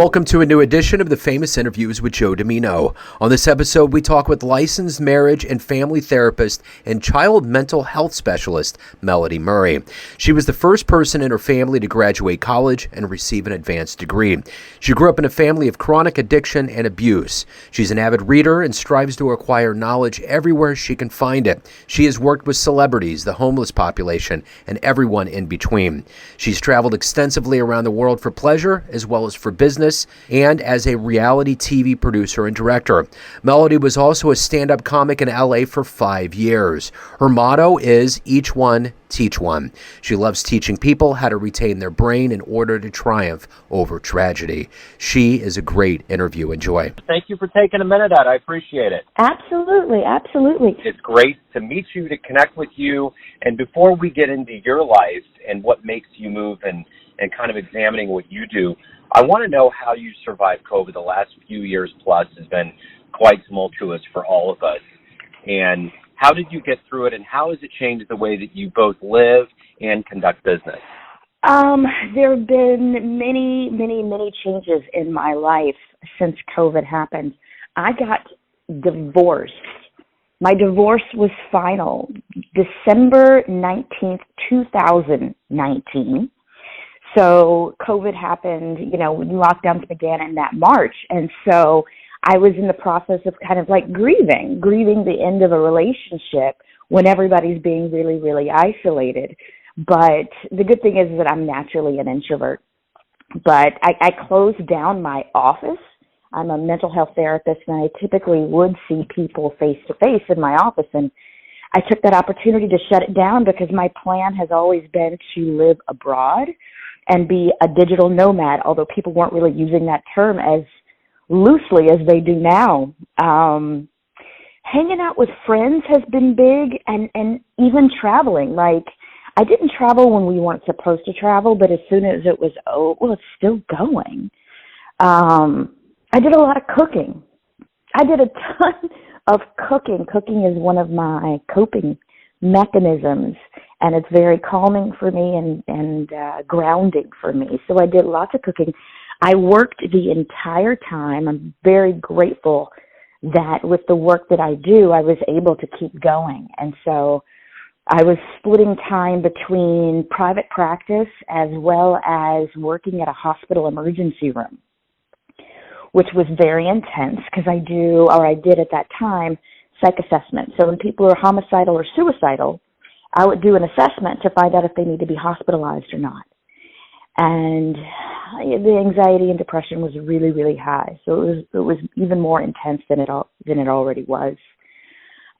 Welcome to a new edition of the Famous Interviews with Joe Dimino. On this episode, we talk with licensed marriage and family therapist and child mental health specialist, Melody Murray. She was the first person in her family to graduate college and receive an advanced degree. She grew up in a family of chronic addiction and abuse. She's an avid reader and strives to acquire knowledge everywhere she can find it. She has worked with celebrities, the homeless population, and everyone in between. She's traveled extensively around the world for pleasure as well as for business, and as a reality TV producer and director. Melody was also a stand-up comic in LA for 5 years. Her motto is each one, teach one. She loves teaching people how to retain their brain in order to triumph over tragedy. She is a great interview. Enjoy. Thank you for taking a minute out. I appreciate it. Absolutely. It's great to meet you, to connect with you. And before we get into your life and what makes you move and kind of examining what you do, I want to know how you survived COVID. The last few years plus has been quite tumultuous for all of us. And how did you get through it, and how has it changed the way that you both live and conduct business? There have been many changes in my life since COVID happened. I got divorced. My divorce was final December 19th, 2019. So COVID happened, lockdowns began in that March. And so I was in the process of kind of like grieving the end of a relationship when everybody's being really isolated. But the good thing is that I'm naturally an introvert. But I closed down my office. I'm a mental health therapist, and I typically would see people face to face in my office. And I took that opportunity to shut it down because my plan has always been to live abroad and be a digital nomad, although people weren't really using that term as loosely as they do now. Hanging out with friends has been big, and even traveling. Like, I didn't travel when we weren't supposed to travel, but as soon as it was, it's still going. I did a lot of cooking. I did a ton of cooking. Cooking is one of my coping mechanisms, and it's very calming for me and grounding for me. So I did lots of cooking. I worked the entire time. I'm very grateful that with the work that I do, I was able to keep going. And so I was splitting time between private practice as well as working at a hospital emergency room, which was very intense because I did at that time psych assessment. So when people are homicidal or suicidal, I would do an assessment to find out if they need to be hospitalized or not. And the anxiety and depression was really high. So it was even more intense than it already was.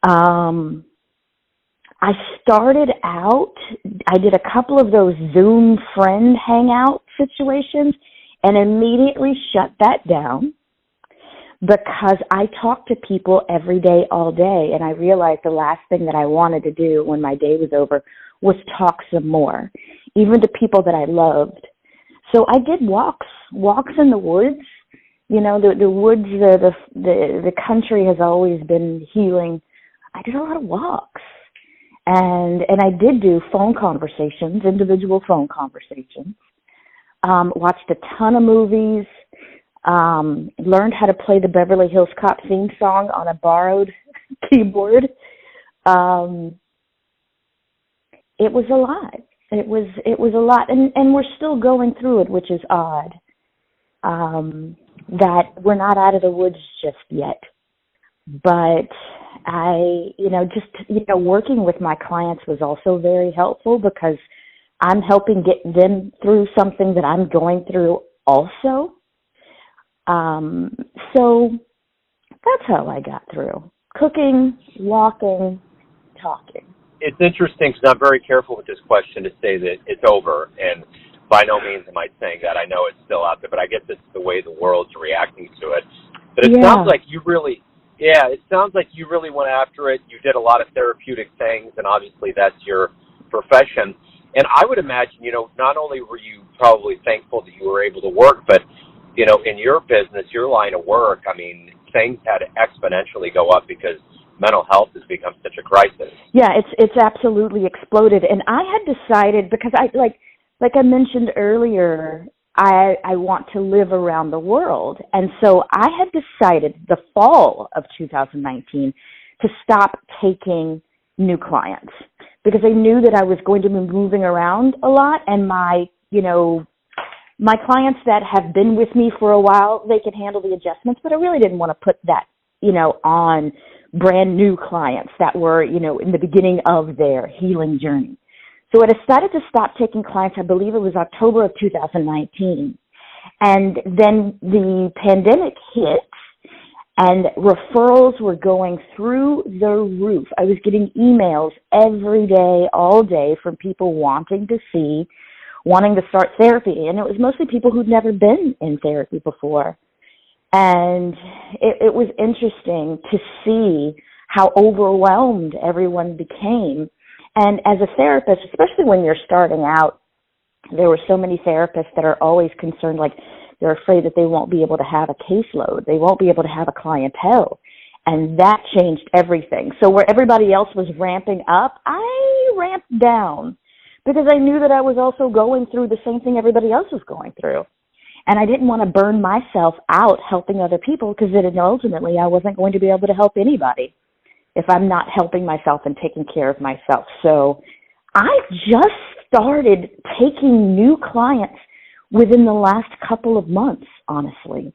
I started out, I did a couple of those Zoom friend hangout situations and immediately shut that down, because I talked to people every day, all day, and I realized the last thing that I wanted to do when my day was over was talk some more, even to people that I loved. So I did walks in the woods. The woods, the country has always been healing. I did a lot of walks, and I did do individual phone conversations. Watched a ton of movies. Learned how to play the Beverly Hills Cop theme song on a borrowed keyboard. It was a lot. It was a lot, and we're still going through it, which is odd. That we're not out of the woods just yet. But working with my clients was also very helpful because I'm helping get them through something that I'm going through also. So that's how I got through. Cooking, walking, talking. It's interesting because I'm very careful with this question to say that it's over, and by no means am I saying that. I know it's still out there, but I guess it's the way the world's reacting to it. But it sounds like you really went after it. You did a lot of therapeutic things, and obviously that's your profession. And I would imagine, not only were you probably thankful that you were able to work, but in your business, your line of work, I mean, things had to exponentially go up because mental health has become such a crisis. Yeah, it's absolutely exploded. And I had decided, because I mentioned earlier, I want to live around the world. And so I had decided the fall of 2019 to stop taking new clients because I knew that I was going to be moving around a lot, and my clients that have been with me for a while, they can handle the adjustments, but I really didn't want to put that, on brand new clients that were, in the beginning of their healing journey. So I decided to stop taking clients, I believe it was October of 2019. And then the pandemic hit and referrals were going through the roof. I was getting emails every day, all day from people wanting to start therapy. And it was mostly people who'd never been in therapy before. And it was interesting to see how overwhelmed everyone became. And as a therapist, especially when you're starting out, there were so many therapists that are always concerned, like they're afraid that they won't be able to have a caseload. They won't be able to have a clientele. And that changed everything. So where everybody else was ramping up, I ramped down because I knew that I was also going through the same thing everybody else was going through. And I didn't want to burn myself out helping other people because then ultimately I wasn't going to be able to help anybody if I'm not helping myself and taking care of myself. So I just started taking new clients within the last couple of months, honestly,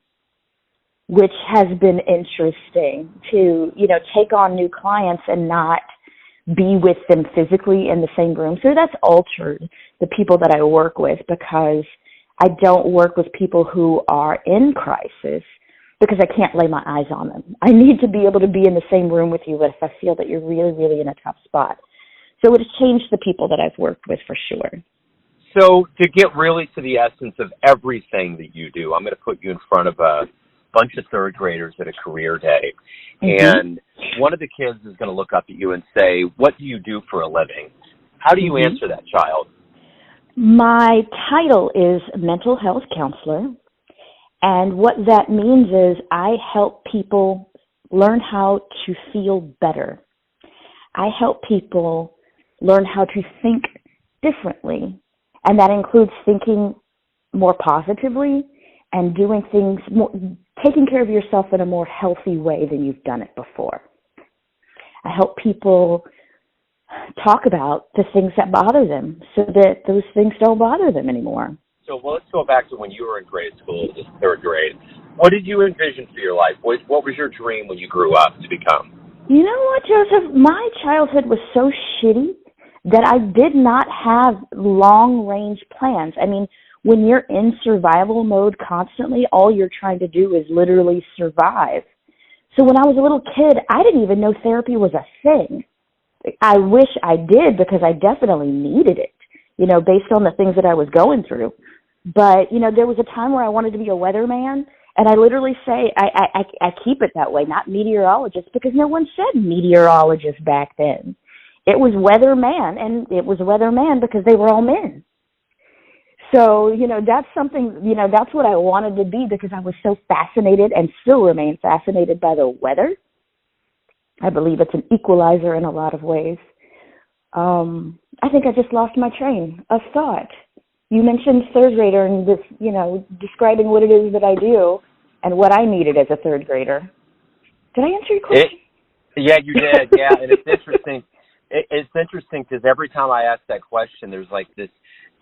which has been interesting to, take on new clients and not be with them physically in the same room. So that's altered the people that I work with because I don't work with people who are in crisis because I can't lay my eyes on them. I need to be able to be in the same room with you if I feel that you're really, really in a tough spot. So it has changed the people that I've worked with for sure. So to get really to the essence of everything that you do, I'm going to put you in front of a bunch of third graders at a career day. Mm-hmm. And one of the kids is going to look up at you and say, "What do you do for a living?" How do you answer that child? My title is mental health counselor. And what that means is I help people learn how to feel better. I help people learn how to think differently. And that includes thinking more positively and doing things more, taking care of yourself in a more healthy way than you've done it before. I help people talk about the things that bother them so that those things don't bother them anymore. So let's go back to when you were in grade school, the third grade. What did you envision for your life? What was your dream when you grew up to become? You know what, Joseph? My childhood was so shitty that I did not have long-range plans. I mean, when you're in survival mode constantly, all you're trying to do is literally survive. So when I was a little kid, I didn't even know therapy was a thing. I wish I did because I definitely needed it, based on the things that I was going through. But, there was a time where I wanted to be a weatherman, and I literally say, I keep it that way, not meteorologist, because no one said meteorologist back then. It was weatherman, and it was weatherman because they were all men. So, that's something, that's what I wanted to be because I was so fascinated and still remain fascinated by the weather. I believe it's an equalizer in a lot of ways. I think I just lost my train of thought. You mentioned third grader and this, describing what it is that I do and what I needed as a third grader. Did I answer your question? Yeah, you did. Yeah, and it's interesting. It's interesting because every time I ask that question, there's like this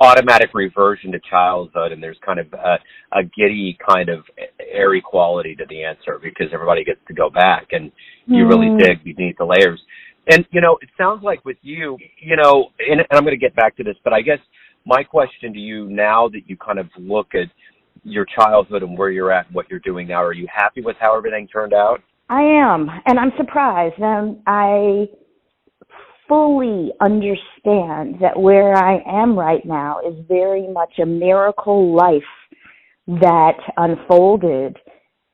automatic reversion to childhood, and there's kind of a giddy kind of airy quality to the answer because everybody gets to go back and you really dig beneath the layers. And, it sounds like with you, and I'm going to get back to this, but I guess my question to you now that you kind of look at your childhood and where you're at and what you're doing now, are you happy with how everything turned out? I am, and I'm surprised. I fully understand that where I am right now is very much a miracle life that unfolded,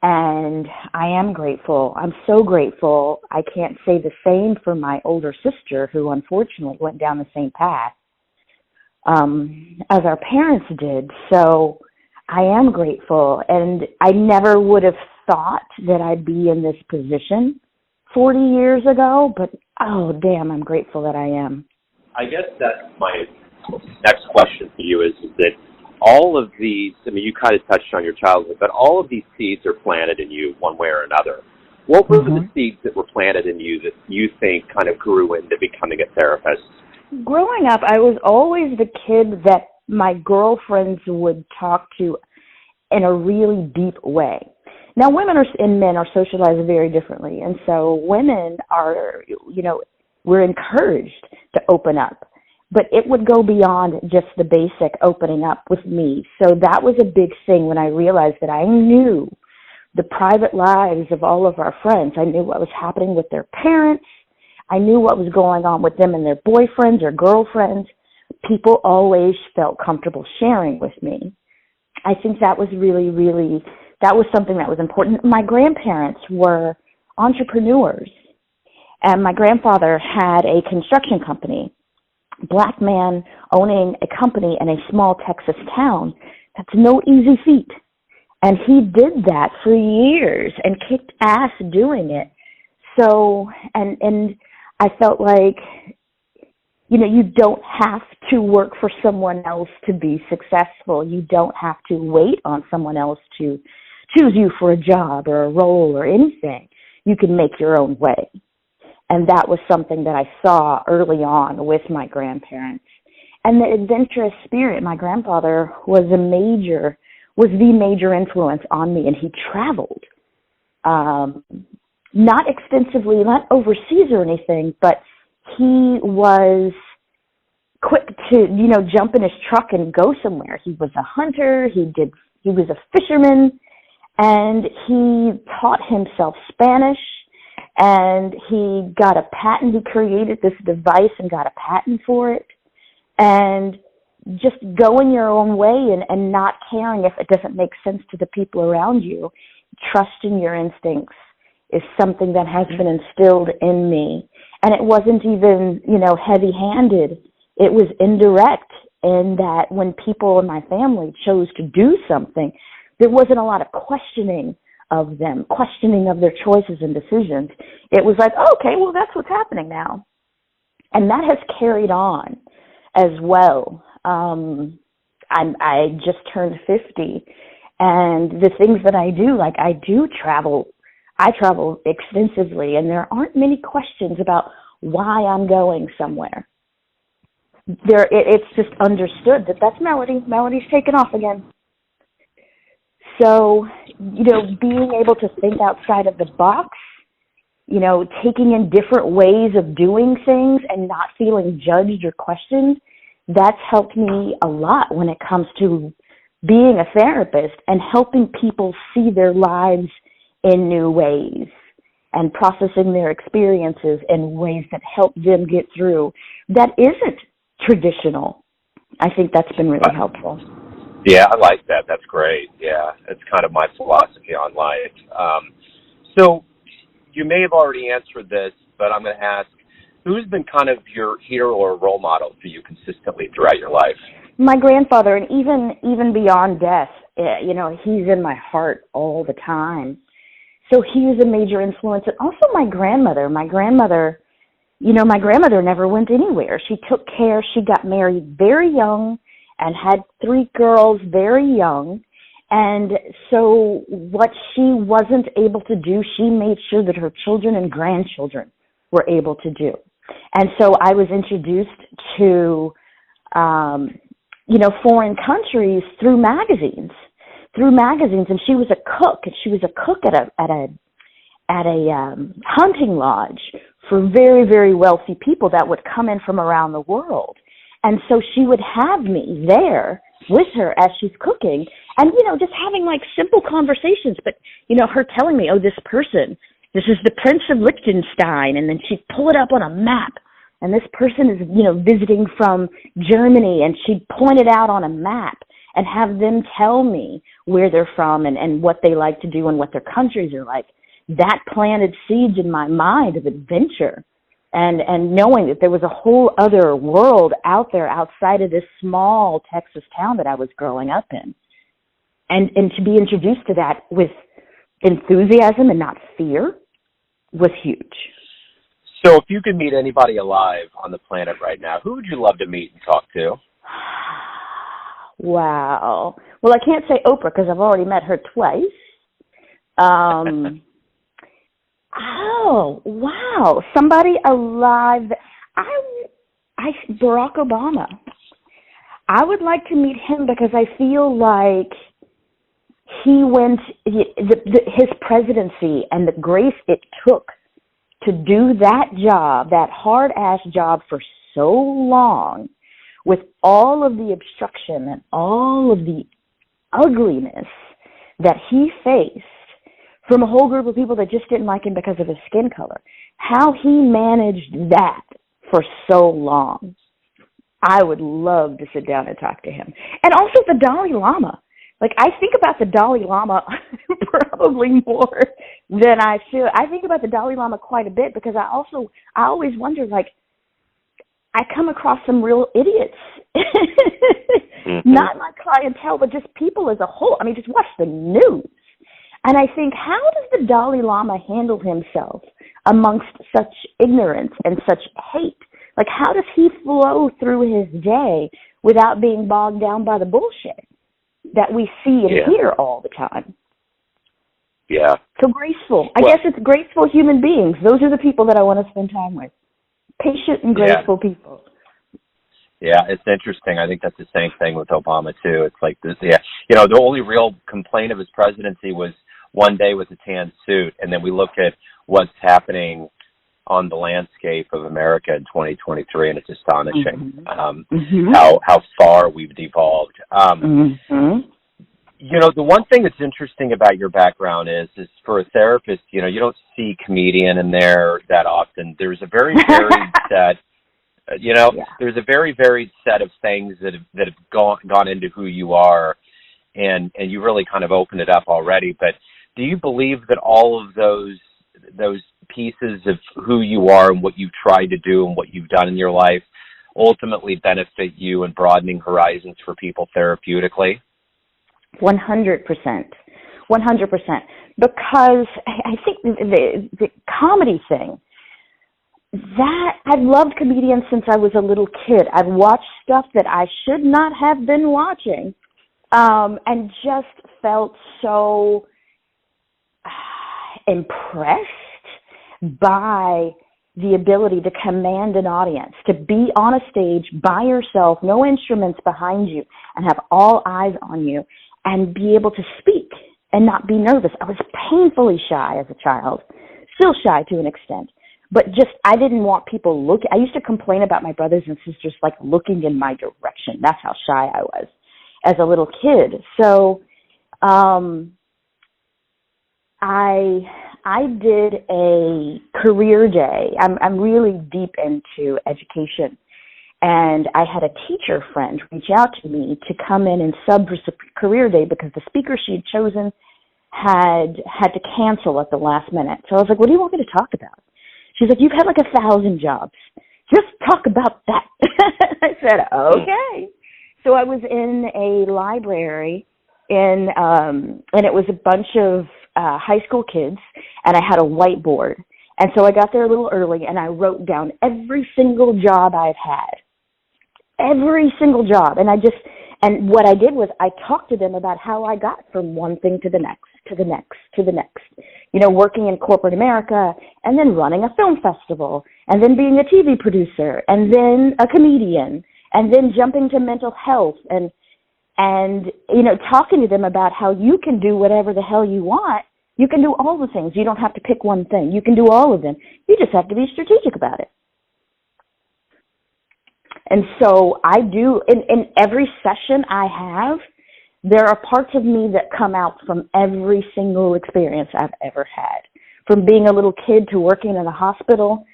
and I am grateful. I'm so grateful. I can't say the same for my older sister, who unfortunately went down the same path as our parents did. So I am grateful, and I never would have thought that I'd be in this position 40 years ago, but oh, damn, I'm grateful that I am. I guess that's my next question for you is that all of these, I mean, you kind of touched on your childhood, but all of these seeds are planted in you one way or another. What were the seeds that were planted in you that you think kind of grew into becoming a therapist? Growing up, I was always the kid that my girlfriends would talk to in a really deep way. Now, women and men are socialized very differently, and so women are, we're encouraged to open up. But it would go beyond just the basic opening up with me. So that was a big thing when I realized that I knew the private lives of all of our friends. I knew what was happening with their parents. I knew what was going on with them and their boyfriends or girlfriends. People always felt comfortable sharing with me. I think that was really, really, that was something that was important. My grandparents were entrepreneurs, and my grandfather had a construction company. Black man owning a company in a small Texas town, that's no easy feat. And he did that for years and kicked ass doing it. So, and I felt like, you don't have to work for someone else to be successful. You don't have to wait on someone else to choose you for a job or a role or anything. You can make your own way. And that was something that I saw early on with my grandparents. And the adventurous spirit, my grandfather was the major influence on me, and he traveled. Not extensively, not overseas or anything, but he was quick to, jump in his truck and go somewhere. He was a hunter, he was a fisherman, and he taught himself Spanish. And he got a patent. He created this device and got a patent for it. And just going your own way and not caring if it doesn't make sense to the people around you, trusting your instincts is something that has been instilled in me. And it wasn't even, heavy-handed. It was indirect in that when people in my family chose to do something, there wasn't a lot of questioning of them, questioning of their choices and decisions. It was like, okay, well, that's what's happening now. And that has carried on as well. I just turned 50, and the things that I do, like I travel extensively, and there aren't many questions about why I'm going somewhere. It's just understood that that's Melody. Melody's taken off again. So, being able to think outside of the box, taking in different ways of doing things and not feeling judged or questioned, that's helped me a lot when it comes to being a therapist and helping people see their lives in new ways and processing their experiences in ways that help them get through that isn't traditional. I think that's been really helpful. Yeah, I like that. That's great. Yeah, it's kind of my philosophy on life. So you may have already answered this, but I'm going to ask, who's been kind of your hero or role model for you consistently throughout your life? My grandfather, and even beyond death, he's in my heart all the time. So he was a major influence. And also my grandmother. My grandmother never went anywhere. She took care. She got married very young and had 3 girls very young. And so what she wasn't able to do, she made sure that her children and grandchildren were able to do. And so I was introduced to, foreign countries through magazines. And she was a cook, and she was a cook at a hunting lodge for very, very wealthy people that would come in from around the world. And so she would have me there with her as she's cooking and, just having like simple conversations. But, her telling me, this is the Prince of Liechtenstein. And then she'd pull it up on a map. And this person is, visiting from Germany. And she'd point it out on a map and have them tell me where they're from and what they like to do and what their countries are like. That planted seeds in my mind of adventure. And knowing that there was a whole other world out there outside of this small Texas town that I was growing up in. And to be introduced to that with enthusiasm and not fear was huge. So if you could meet anybody alive on the planet right now, who would you love to meet and talk to? Wow. Well, I can't say Oprah because I've already met her twice. Oh, wow. Somebody alive. Barack Obama. I would like to meet him because I feel like his presidency and the grace it took to do that job, that hard-ass job for so long, with all of the obstruction and all of the ugliness that he faced from a whole group of people that just didn't like him because of his skin color. How he managed that for so long. I would love to sit down and talk to him. And also the Dalai Lama. Like, I think about the Dalai Lama probably more than I should. I think about the Dalai Lama quite a bit because I always wonder, like, I come across some real idiots. Not my clientele, but just people as a whole. I mean, just watch the news. And I think, how does the Dalai Lama handle himself amongst such ignorance and such hate? Like, how does he flow through his day without being bogged down by the bullshit that we see and hear all the time? Yeah. So graceful. I guess it's graceful human beings. Those are the people that I want to spend time with. Patient and graceful people. Yeah, it's interesting. I think that's the same thing with Obama, too. It's like this, the only real complaint of his presidency was one day with a tan suit, and then we look at what's happening on the landscape of America in 2023, and it's astonishing how far we've devolved. The one thing that's interesting about your background is for a therapist, you don't see comedian in there that often. There's a very varied set. There's a very varied set of things that have gone into who you are, and you really kind of opened it up already. But do you believe that all of those pieces of who you are and what you've tried to do and what you've done in your life ultimately benefit you in broadening horizons for people therapeutically? 100%. 100%. Because I think the comedy thing, that I've loved comedians since I was a little kid. I've watched stuff that I should not have been watching, and just felt so impressed by the ability to command an audience, to be on a stage by yourself, no instruments behind you, and have all eyes on you, and be able to speak and not be nervous. I was painfully shy as a child, still shy to an extent. But I didn't want people looking. I used to complain about my brothers and sisters, like, looking in my direction. That's how shy I was as a little kid. So I did a career day. I'm really deep into education. And I had a teacher friend reach out to me to come in and sub for career day because the speaker she had chosen had to cancel at the last minute. So I was like, what do you want me to talk about? She's like, you've had like 1,000 jobs. Just talk about that. I said, okay. So I was in a library and it was a bunch of high school kids, and I had a whiteboard. And so I got there a little early, and I wrote down every single job I've had. Every single job. And what I did was I talked to them about how I got from one thing to the next, to the next, to the next. Working in corporate America, and then running a film festival, and then being a TV producer, and then a comedian, and then jumping to mental health, and talking to them about how you can do whatever the hell you want. You can do all the things. You don't have to pick one thing. You can do all of them. You just have to be strategic about it. And so I do, in every session I have, there are parts of me that come out from every single experience I've ever had. From being a little kid to working in a hospital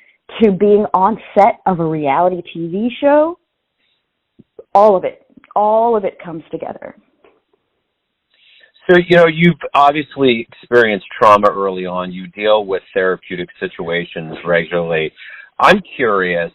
to being on set of a reality TV show, all of it comes together. So, you've obviously experienced trauma early on. You deal with therapeutic situations regularly. I'm curious,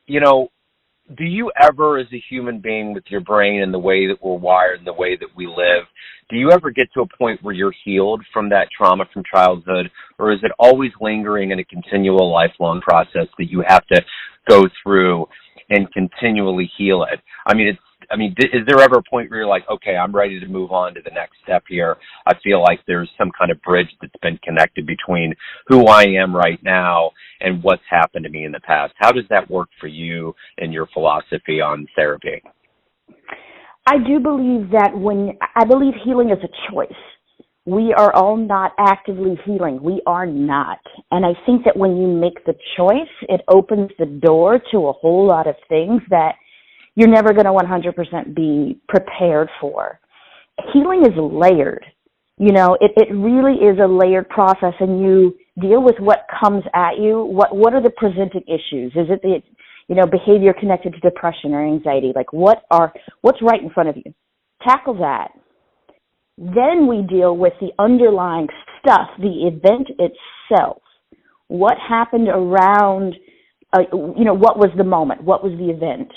do you ever, as a human being with your brain and the way that we're wired and the way that we live, do you ever get to a point where you're healed from that trauma from childhood, or is it always lingering in a continual lifelong process that you have to go through and continually heal it? I mean, I mean, is there ever a point where you're like, okay, I'm ready to move on to the next step here? I feel like there's some kind of bridge that's been connected between who I am right now and what's happened to me in the past. How does that work for you and your philosophy on therapy? I do believe that I believe healing is a choice. We are all not actively healing. We are not. And I think that when you make the choice, it opens the door to a whole lot of things that you're never going to 100% be prepared for. Healing is layered. It really is a layered process, and you deal with what comes at you. What are the presenting issues? Is it the behavior connected to depression or anxiety? Like what's right in front of you? Tackle that. Then we deal with the underlying stuff, the event itself. What happened around, what was the moment? What was the event?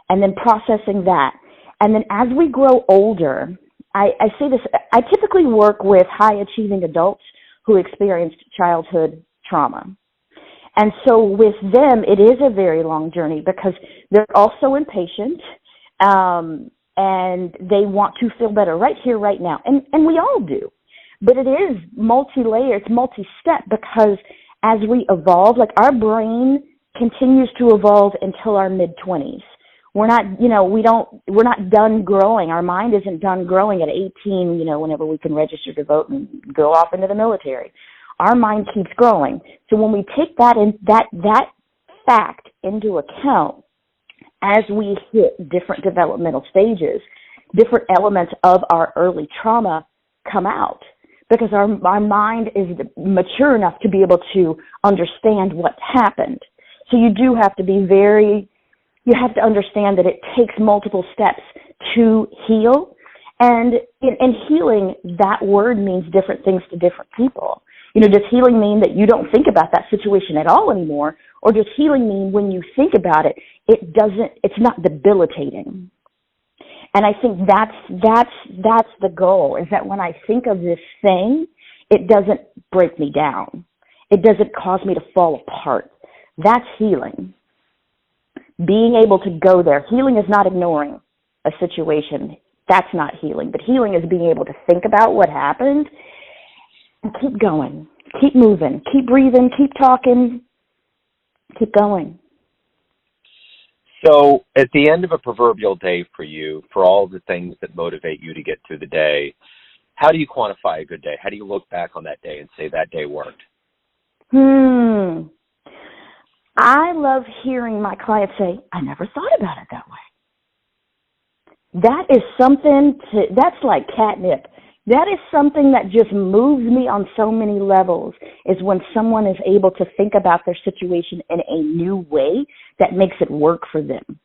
And then processing that. And then as we grow older, I say this, I typically work with high-achieving adults who experienced childhood trauma. And so with them, it is a very long journey because they're also impatient. And they want to feel better right here, right now. And we all do. But it is multi-layered, it's multi-step because as we evolve, like our brain continues to evolve until our mid-20s. We're not, we're not done growing. Our mind isn't done growing at 18, whenever we can register to vote and go off into the military. Our mind keeps growing. So when we take that fact into account, as we hit different developmental stages, different elements of our early trauma come out because our mind is mature enough to be able to understand what happened. So you do have to you have to understand that it takes multiple steps to heal. And in healing, that word means different things to different people. Does healing mean that you don't think about that situation at all anymore? Or does healing mean when you think about it, it's not debilitating? And I think that's the goal, is that when I think of this thing, it doesn't break me down. It doesn't cause me to fall apart. That's healing. Being able to go there. Healing is not ignoring a situation. That's not healing. But healing is being able to think about what happened and keep going, keep moving, keep breathing, keep talking, keep going. So at the end of a proverbial day for you, for all the things that motivate you to get through the day, how do you quantify a good day? How do you look back on that day and say that day worked? I love hearing my clients say, I never thought about it that way. That is that's like catnip. That is something that just moves me on so many levels, is when someone is able to think about their situation in a new way that makes it work for them.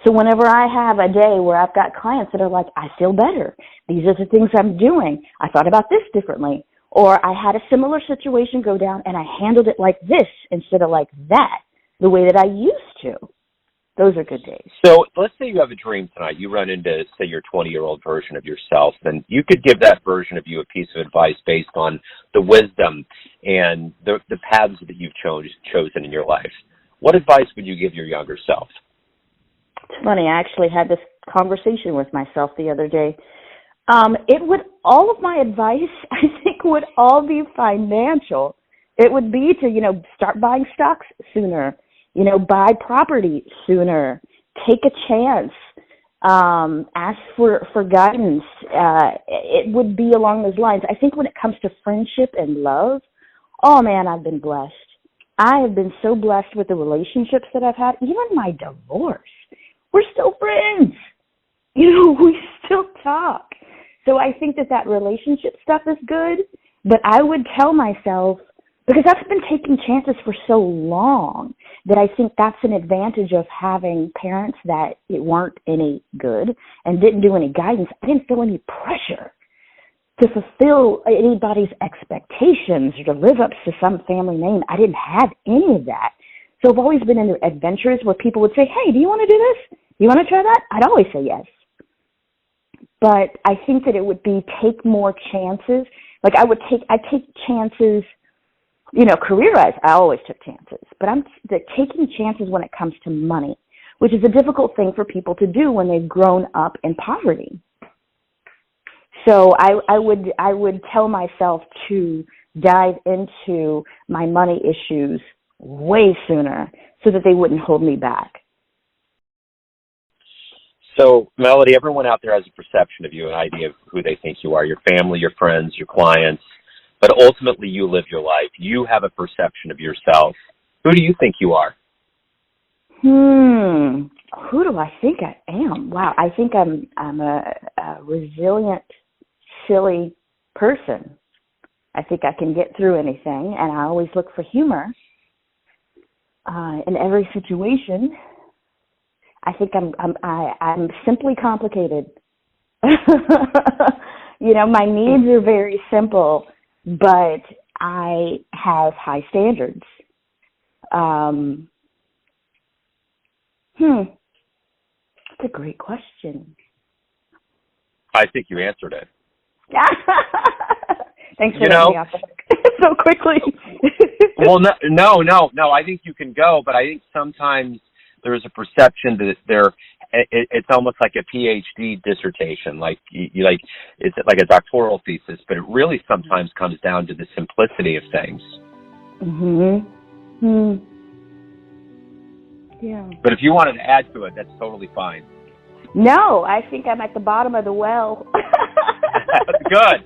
So whenever I have a day where I've got clients that are like, I feel better. These are the things I'm doing. I thought about this differently. Or I had a similar situation go down and I handled it like this instead of like that, the way that I used to. Those are good days. So let's say you have a dream tonight. You run into, say, your 20-year-old version of yourself, and you could give that version of you a piece of advice based on the wisdom and the paths that you've chosen in your life. What advice would you give your younger self? It's funny. I actually had this conversation with myself the other day. All of my advice, I think, would all be financial. It would be to, start buying stocks sooner. Buy property sooner, take a chance, ask for guidance. It would be along those lines. I think when it comes to friendship and love, oh man, I've been blessed. I have been so blessed with the relationships that I've had. Even my divorce, we're still friends. We still talk. So I think that relationship stuff is good, but I would tell myself, because I've been taking chances for so long, that I think that's an advantage of having parents that weren't any good and didn't do any guidance. I didn't feel any pressure to fulfill anybody's expectations or to live up to some family name. I didn't have any of that. So I've always been in adventures where people would say, hey, do you want to do this? You want to try that? I'd always say yes. But I think that it would be take more chances. Like I take chances. Career-wise, I always took chances, but I'm taking chances when it comes to money, which is a difficult thing for people to do when they've grown up in poverty. So I would tell myself to dive into my money issues way sooner so that they wouldn't hold me back. So, Melody, everyone out there has a perception of you, an idea of who they think you are, your family, your friends, your clients, but ultimately you live your life. You have a perception of yourself. Who do you think you are? Who do I think I am? Wow, I think I'm a resilient, silly person. I think I can get through anything, and I always look for humor in every situation. I think I'm simply complicated. You know, my needs are very simple, but I have high standards. That's a great question. I think you answered it. Thanks for letting me off the hook so quickly. Well, no. I think you can go, but I think sometimes there is a perception that it's almost like a PhD dissertation, like it's like a doctoral thesis, but it really sometimes comes down to the simplicity of things. Yeah. But if you wanted to add to it, that's totally fine. No, I think I'm at the bottom of the well. Good.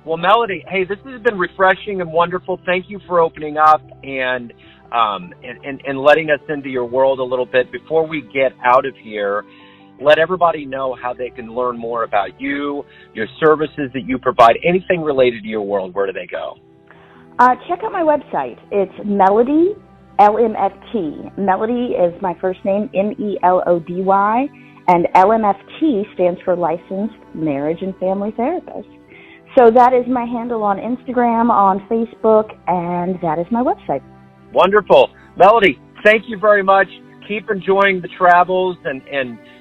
Well, Melody, hey, this has been refreshing and wonderful. Thank you for opening up and letting us into your world a little bit. Before we get out of here, let everybody know how they can learn more about you, your services that you provide, anything related to your world. Where do they go? Check out my website. It's Melody, LMFT. Melody is my first name, MELODY, and LMFT stands for Licensed Marriage and Family Therapist. So that is my handle on Instagram, on Facebook, and that is my website. Wonderful. Melody, thank you very much. Keep enjoying the travels and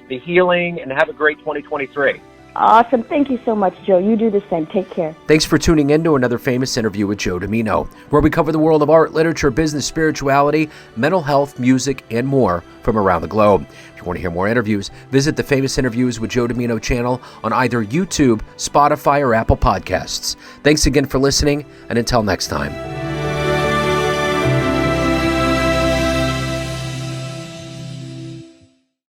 the healing, and have a great 2023. Awesome. Thank you so much, Joe. You do the same. Take care. Thanks for tuning in to another famous interview with Joe Dimino, where we cover the world of art, literature, business, spirituality, mental health, music, and more from around the globe. If you want to hear more interviews, visit the Famous Interviews with Joe Dimino channel on either YouTube, Spotify, or Apple Podcasts. Thanks again for listening, and until next time.